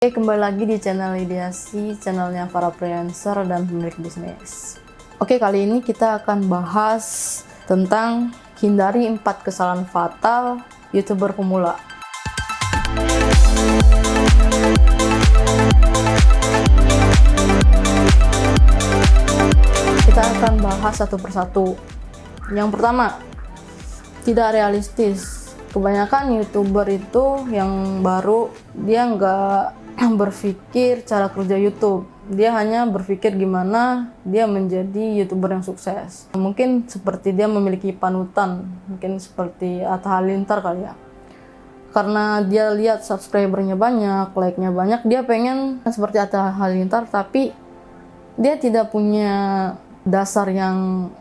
Oke, kembali lagi di channel Ideasi, channelnya para freelancer dan pemilik bisnis. Oke, kali ini kita akan bahas tentang hindari 4 kesalahan fatal YouTuber pemula. Kita akan bahas satu persatu. Yang pertama, tidak realistis. Kebanyakan YouTuber itu yang baru, dia nggak berpikir cara kerja YouTube. Dia hanya berpikir gimana dia menjadi YouTuber yang sukses. Mungkin seperti dia memiliki panutan, mungkin seperti Atta Halilintar kali ya. Karena dia lihat subscribernya banyak, like-nya banyak, dia pengen seperti Atta Halilintar, tapi dia tidak punya dasar yang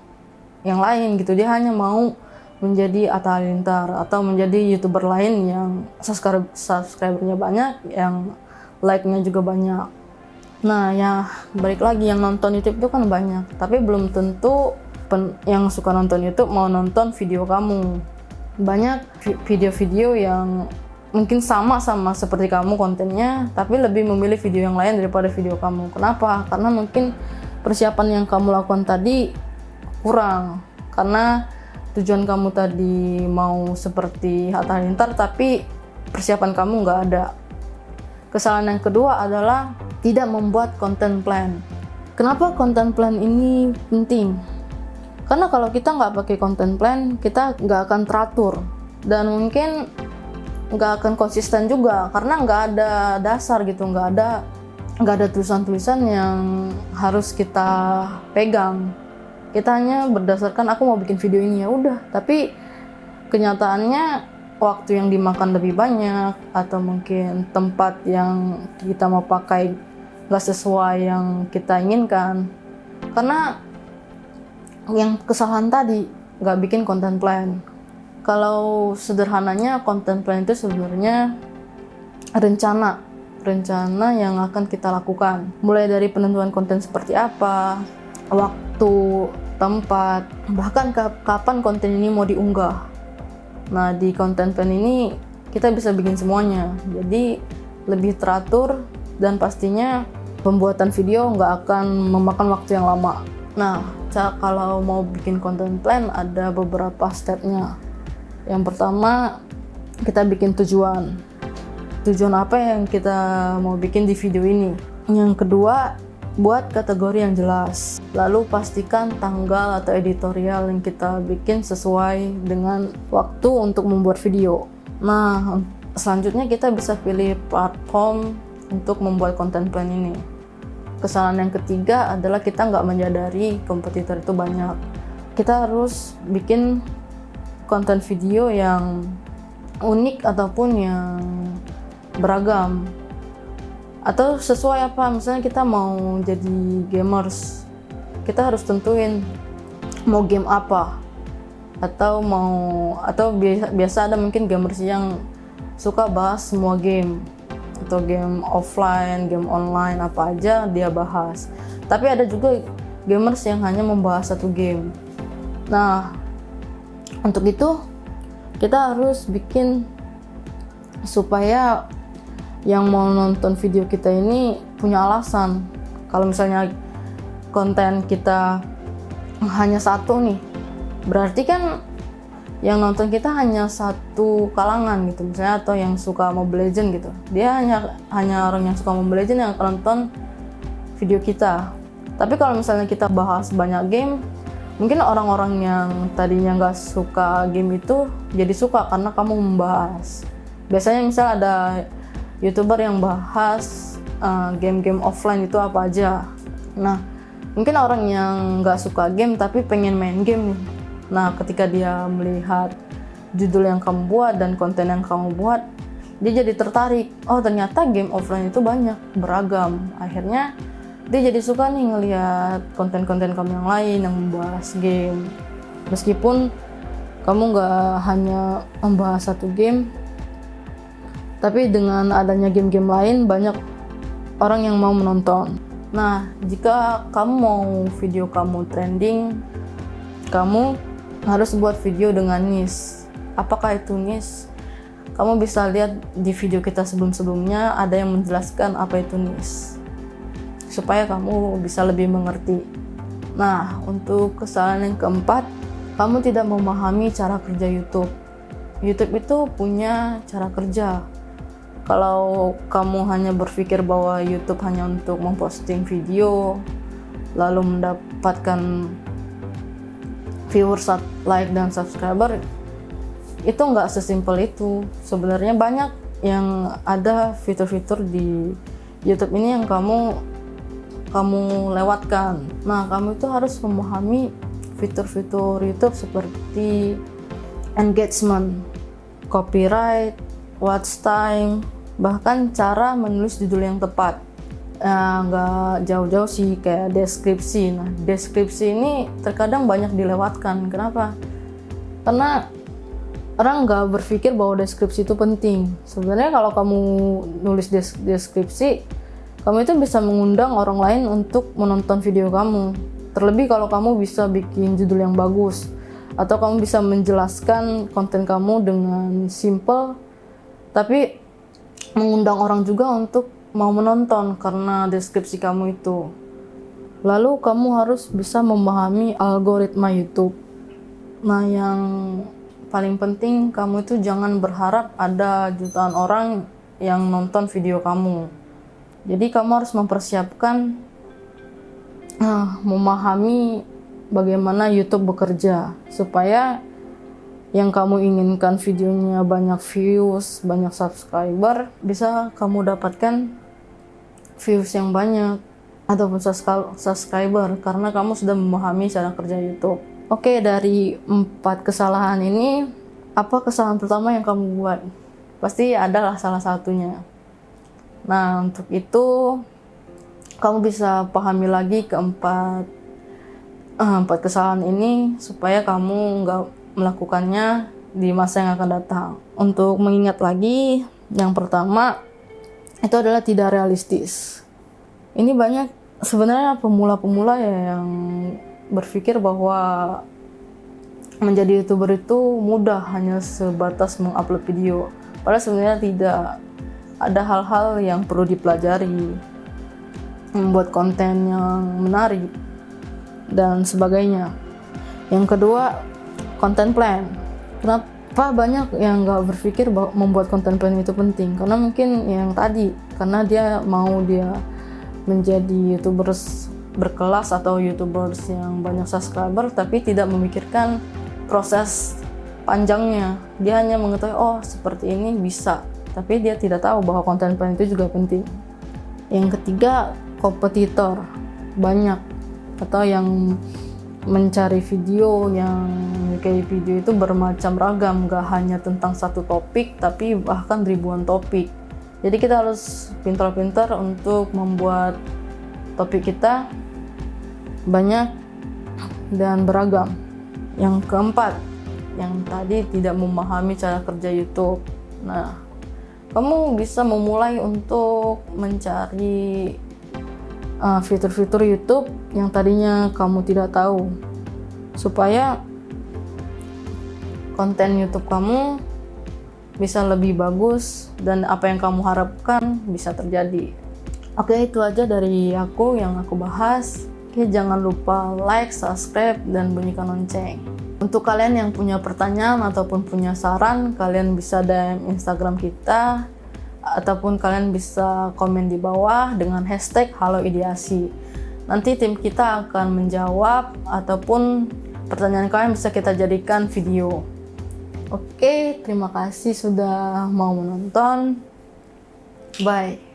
lain gitu. Dia hanya mau menjadi Atta Halilintar atau menjadi YouTuber lain yang subscribernya banyak, yang like-nya juga banyak. Nah, ya balik lagi, yang nonton YouTube itu kan banyak, tapi belum tentu yang suka nonton YouTube mau nonton video kamu. Banyak video-video yang mungkin sama seperti kamu kontennya, tapi lebih memilih video yang lain daripada video kamu. Kenapa? Karena mungkin persiapan yang kamu lakukan tadi kurang. Karena tujuan kamu tadi mau seperti Atta Halilintar, tapi persiapan kamu nggak ada. Kesalahan yang kedua adalah tidak membuat content plan. Kenapa content plan ini penting? Karena kalau kita nggak pakai content plan, kita nggak akan teratur dan mungkin nggak akan konsisten juga karena nggak ada dasar gitu, nggak ada tulisan-tulisan yang harus kita pegang. Kita hanya berdasarkan aku mau bikin video ini ya udah, tapi kenyataannya waktu yang dimakan lebih banyak atau mungkin tempat yang kita mau pakai nggak sesuai yang kita inginkan karena yang kesalahan tadi nggak bikin content plan. Kalau sederhananya content plan itu sebenarnya rencana yang akan kita lakukan, mulai dari penentuan konten seperti apa, waktu, tempat, bahkan kapan konten ini mau diunggah. Nah, di content plan ini kita bisa bikin semuanya, jadi lebih teratur dan pastinya pembuatan video nggak akan memakan waktu yang lama. Nah, kalau mau bikin content plan ada beberapa stepnya. Yang pertama, kita bikin tujuan apa yang kita mau bikin di video ini. Yang kedua, buat kategori yang jelas. Lalu pastikan tanggal atau editorial yang kita bikin sesuai dengan waktu untuk membuat video. Nah, selanjutnya kita bisa pilih platform untuk membuat content plan ini. Kesalahan yang ketiga adalah kita nggak menyadari kompetitor itu banyak. Kita harus bikin konten video yang unik ataupun yang beragam. Atau sesuai apa, misalnya kita mau jadi gamers, kita harus tentuin mau game apa, atau biasa ada mungkin gamers yang suka bahas semua game, atau game offline, game online, apa aja dia bahas. Tapi ada juga gamers yang hanya membahas satu game. Nah, untuk itu kita harus bikin supaya yang mau nonton video kita ini punya alasan. Kalau misalnya konten kita hanya satu nih, berarti kan yang nonton kita hanya satu kalangan gitu, misalnya, atau yang suka Mobile Legends gitu. Dia hanya orang yang suka Mobile Legends yang akan nonton video kita. Tapi kalau misalnya kita bahas banyak game, mungkin orang-orang yang tadinya nggak suka game itu jadi suka karena kamu membahas. Biasanya misal ada YouTuber yang bahas game-game offline itu apa aja. Nah, mungkin orang yang nggak suka game tapi pengen main game nih. Nah, ketika dia melihat judul yang kamu buat dan konten yang kamu buat, dia jadi tertarik. Oh, ternyata game offline itu banyak, beragam. Akhirnya dia jadi suka nih ngelihat konten-konten kamu yang lain yang membahas game. Meskipun kamu nggak hanya membahas satu game, tapi dengan adanya game-game lain banyak orang yang mau menonton. Nah, jika kamu mau video kamu trending, kamu harus buat video dengan niche. Apakah itu niche? kamu bisa lihat di video kita sebelum-sebelumnya ada yang menjelaskan apa itu niche, supaya kamu bisa lebih mengerti. Nah, untuk kesalahan yang keempat, kamu tidak memahami cara kerja YouTube. YouTube itu punya cara kerja. Kalau kamu hanya berpikir bahwa YouTube hanya untuk memposting video, lalu mendapatkan viewers, like, dan subscriber, itu nggak sesimpel itu. Sebenarnya banyak yang ada fitur-fitur di YouTube ini yang kamu lewatkan. Nah, kamu itu harus memahami fitur-fitur YouTube seperti engagement, copyright, watch time, bahkan cara menulis judul yang tepat. Nggak jauh-jauh sih, kayak deskripsi. Nah, deskripsi ini terkadang banyak dilewatkan. Kenapa? Karena orang nggak berpikir bahwa deskripsi itu penting. Sebenarnya kalau kamu nulis deskripsi, kamu itu bisa mengundang orang lain untuk menonton video kamu. Terlebih kalau kamu bisa bikin judul yang bagus, atau kamu bisa menjelaskan konten kamu dengan simple, tapi mengundang orang juga untuk mau menonton karena deskripsi kamu itu. Lalu kamu harus bisa memahami algoritma YouTube. Nah, yang paling penting, kamu itu jangan berharap ada jutaan orang yang nonton video kamu. Jadi kamu harus mempersiapkan, memahami bagaimana YouTube bekerja, supaya yang kamu inginkan videonya banyak views, banyak subscriber, bisa kamu dapatkan views yang banyak ataupun subscriber karena kamu sudah memahami cara kerja YouTube. Oke, dari 4 kesalahan ini, apa kesalahan pertama yang kamu buat? Pasti adalah salah satunya. Nah, untuk itu kamu bisa pahami lagi keempat kesalahan ini supaya kamu nggak melakukannya di masa yang akan datang. Untuk mengingat lagi, yang pertama itu adalah tidak realistis. Ini banyak sebenarnya pemula-pemula ya yang berpikir bahwa menjadi YouTuber itu mudah, hanya sebatas mengupload video. Padahal sebenarnya tidak. Ada hal-hal yang perlu dipelajari, membuat konten yang menarik, dan sebagainya. Yang kedua, content plan. Kenapa banyak yang nggak berpikir bahwa membuat content plan itu penting? Karena mungkin yang tadi, karena dia menjadi YouTubers berkelas atau YouTubers yang banyak subscriber, tapi tidak memikirkan proses panjangnya. Dia hanya mengetahui, oh seperti ini bisa, tapi dia tidak tahu bahwa content plan itu juga penting. Yang ketiga, kompetitor banyak, atau yang mencari video yang kayak video itu bermacam ragam, gak hanya tentang satu topik, tapi bahkan ribuan topik. Jadi kita harus pintar-pintar untuk membuat topik kita banyak dan beragam. Yang keempat, yang tadi tidak memahami cara kerja YouTube. Nah, kamu bisa memulai untuk mencari fitur-fitur YouTube yang tadinya kamu tidak tahu, supaya konten YouTube kamu bisa lebih bagus dan apa yang kamu harapkan bisa terjadi. Oke, itu aja dari aku yang aku bahas. Oke, jangan lupa like, subscribe, dan bunyikan lonceng. Untuk kalian yang punya pertanyaan ataupun punya saran, kalian bisa DM Instagram kita, ataupun kalian bisa komen di bawah dengan hashtag #haloideasi. Nanti tim kita akan menjawab, ataupun pertanyaan kalian bisa kita jadikan video. Oke, terima kasih sudah mau menonton. Bye.